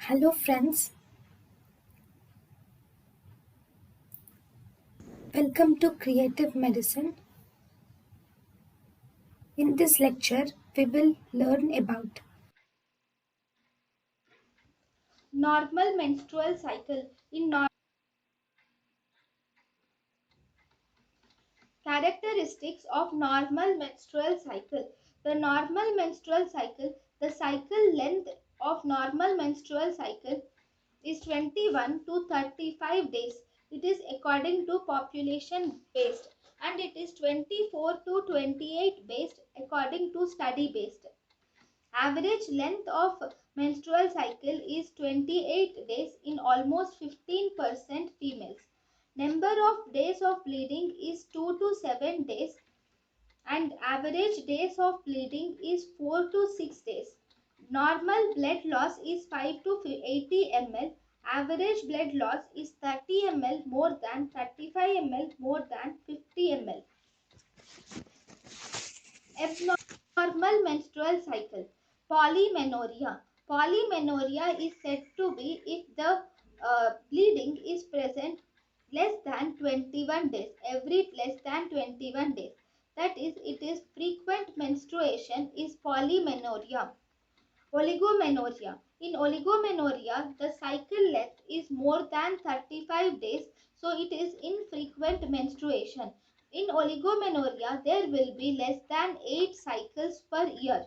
Hello, friends. Welcome to Creative Medicine. In this lecture, we will learn about Normal menstrual cycle. Characteristics of normal menstrual cycle. The cycle length of normal menstrual cycle is 21 to 35 days. It is according to population based, and it is 24 to 28 based according to study based. Average length of menstrual cycle is 28 days in almost 15% females. Number of days of bleeding is 2 to 7 days, and average days of bleeding is 4 to 6 days. Normal blood loss is 5 to 80 ml. Average blood loss is 30 ml more than 35 ml more than 50 ml. Abnormal menstrual cycle. Polymenorrhea. Polymenorrhea is said to be if the bleeding is present less than 21 days, every less than 21 days. That is, it is frequent menstruation is polymenorrhea. Oligomenorrhea. In oligomenorrhea, the cycle length is more than 35 days, so it is infrequent menstruation. In oligomenorrhea, there will be less than 8 cycles per year.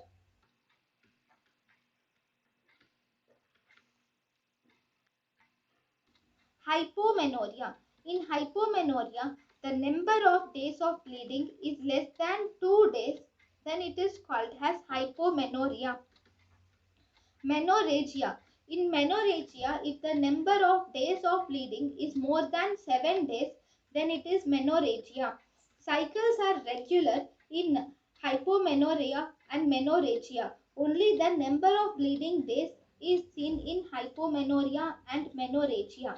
Hypomenorrhea. In hypomenorrhea, the number of days of bleeding is less than 2 days, then it is called as hypomenorrhea. Menorrhagia. In menorrhagia, if the number of days of bleeding is more than 7 days, then it is menorrhagia. Cycles are regular in hypomenorrhea and menorrhagia. Only the number of bleeding days is seen in hypomenorrhea and menorrhagia.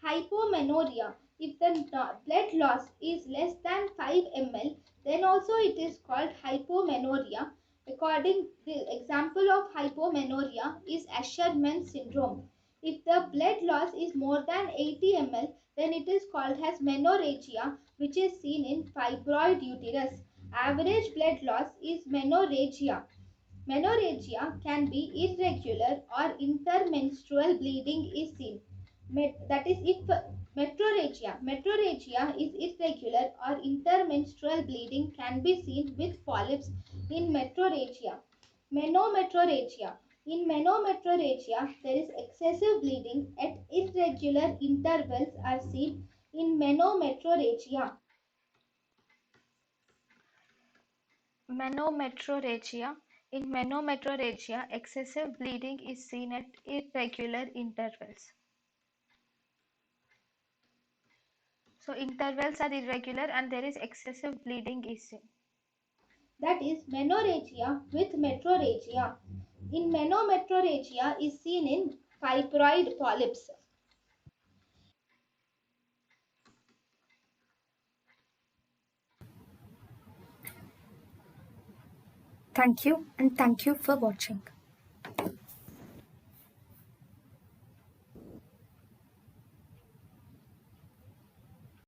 Hypomenorrhea. If the blood loss is less than 5 ml, then also it is called hypomenorrhea. According the example of hypomenorrhea is Asherman syndrome. If the blood loss is more than 80 ml, then it is called as menorrhagia, which is seen in fibroid uterus. Average blood loss is menorrhagia. Menorrhagia can be irregular or intermenstrual bleeding is seen. That is, if metrorrhagia is irregular or intermenstrual bleeding can be seen with polyps in metrorrhagia. Menometrorrhagia. In menometrorrhagia, there is excessive bleeding at irregular intervals are seen in menometrorrhagia. Menometrorrhagia. In menometrorrhagia, excessive bleeding is seen at irregular intervals. So intervals are irregular and there is excessive bleeding is seen. That is menorrhagia with metrorrhagia. In menometrorrhagia is seen in fibroid polyps. thank you and thank you for watching.